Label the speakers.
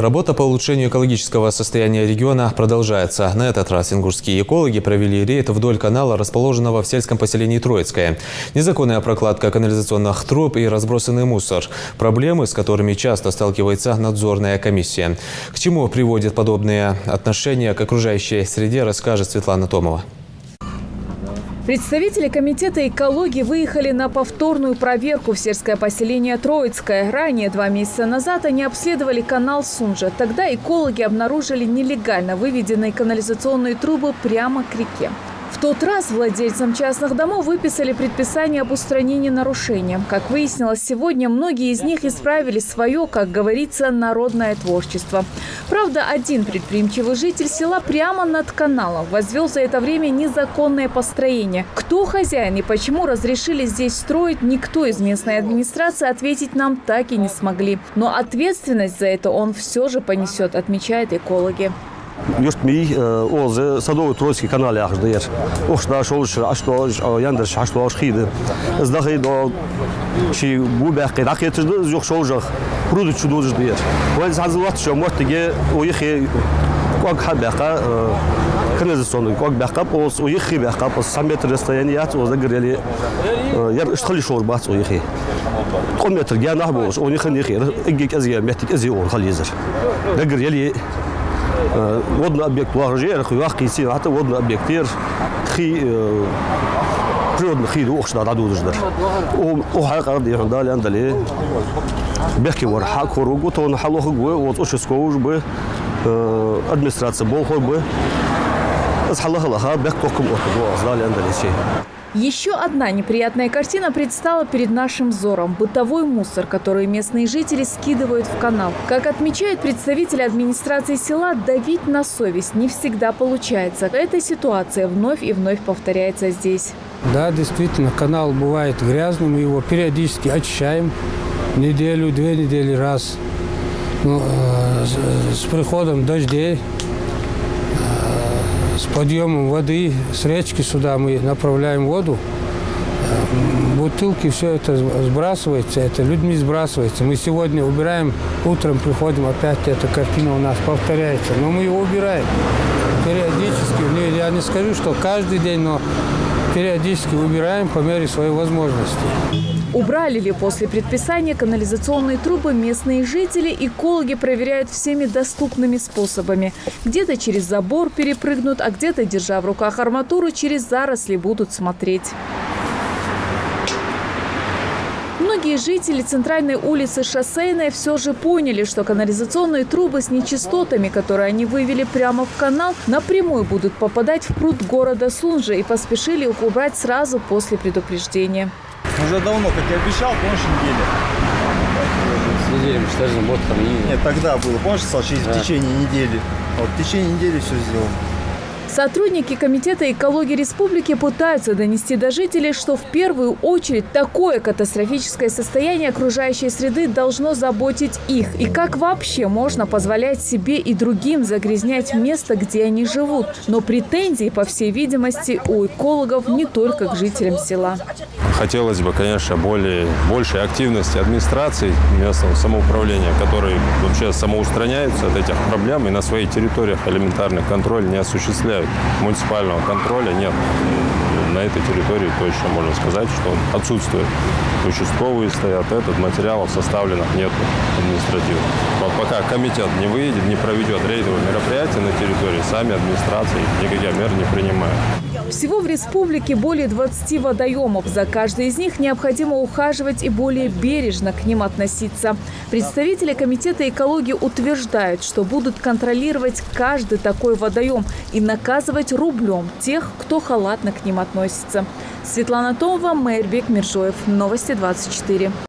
Speaker 1: Работа по улучшению экологического состояния региона продолжается. На этот раз ингушские экологи провели рейд вдоль канала, расположенного в сельском поселении Троицкое. Незаконная прокладка канализационных труб и разбросанный мусор. Проблемы, с которыми часто сталкивается надзорная комиссия. К чему приводят подобные отношения к окружающей среде, расскажет Светлана Томова.
Speaker 2: Представители комитета экологии выехали на повторную проверку в сельское поселение Троицкое. Ранее, 2 месяца назад, они обследовали канал Сунжа. Тогда экологи обнаружили нелегально выведенные канализационные трубы прямо к реке. В тот раз владельцам частных домов выписали предписание об устранении нарушения. Как выяснилось сегодня, многие из них исправили свое, как говорится, народное творчество. Правда, один предприимчивый житель села прямо над каналом возвел за это время незаконное построение. Кто хозяин и почему разрешили здесь строить, никто из местной администрации ответить нам так и не смогли. Но ответственность за это он все же понесет, отмечают экологи.
Speaker 3: Юртми, ол садовый Троицкий канал яхдер. Охшда шолш, ашто, яндер, ашто, ашхиды. Сдахи до чи бубах, ракеты зюх шолжах, пруды чудождер. Вот зазыват, что мортиге уехи как хабака, канализационный, как бакап, уехи бакап, 100 метров расстояние, загорели, я шли шорбат уехи. 100 метров, я нахбош, у них нехи, игик азия, метик азион хализер. Загорели. Водный объект важнее, хуяхи сил, это водный объект, природный хид, охшда дадудождер. О хайкарды яндали андали, бехки вар хакору, готовы халоху гуэ, вот ошесковуж бы, администрация болхой бы, с халахалаха бех током отгу, аздали андали сей.
Speaker 2: Еще одна неприятная картина предстала перед нашим взором – бытовой мусор, который местные жители скидывают в канал. Как отмечают представители администрации села, давить на совесть не всегда получается. Эта ситуация вновь и вновь повторяется здесь.
Speaker 4: Да, действительно, канал бывает грязным, мы его периодически очищаем. Неделю, 2 недели раз. Но, с приходом дождей, с подъемом воды с речки сюда мы направляем воду. Бутылки, все это сбрасывается, это людьми сбрасывается. Мы сегодня убираем, утром приходим, опять эта картина у нас повторяется. Но мы его убираем периодически. Я не скажу, что каждый день, но периодически убираем по мере своей возможности.
Speaker 2: Убрали ли после предписания канализационные трубы местные жители, экологи проверяют всеми доступными способами. Где-то через забор перепрыгнут, а где-то, держа в руках арматуру, через заросли будут смотреть. Многие жители центральной улицы Шоссейной все же поняли, что канализационные трубы с нечистотами, которые они вывели прямо в канал, напрямую будут попадать в пруд города Сунжа и поспешили их убрать сразу после предупреждения.
Speaker 5: Уже давно, как я обещал, помнишь, неделя. Нет, тогда было, помнишь, в течение недели. Вот в течение недели все сделано.
Speaker 2: Сотрудники Комитета экологии республики пытаются донести до жителей, что в первую очередь такое катастрофическое состояние окружающей среды должно заботить их. И как вообще можно позволять себе и другим загрязнять место, где они живут. Но претензии, по всей видимости, у экологов не только к жителям села.
Speaker 6: Хотелось бы, конечно, большей активности администрации местного самоуправления, которые вообще самоустраняются от этих проблем и на своих территориях элементарный контроль не осуществляют. Муниципального контроля нет. На этой территории точно можно сказать, что отсутствует. Участковые стоят, материалов составленных нет административно. Вот пока комитет не выйдет, не проведет рейдовые мероприятия на территории, сами администрации никаких мер не принимают.
Speaker 2: Всего в республике более 20 водоемов. За каждый из них необходимо ухаживать и более бережно к ним относиться. Представители Комитета экологии утверждают, что будут контролировать каждый такой водоем и наказывать рублем тех, кто халатно к ним относится. Светлана Томова, Мейрбек Миржоев. Новости 24.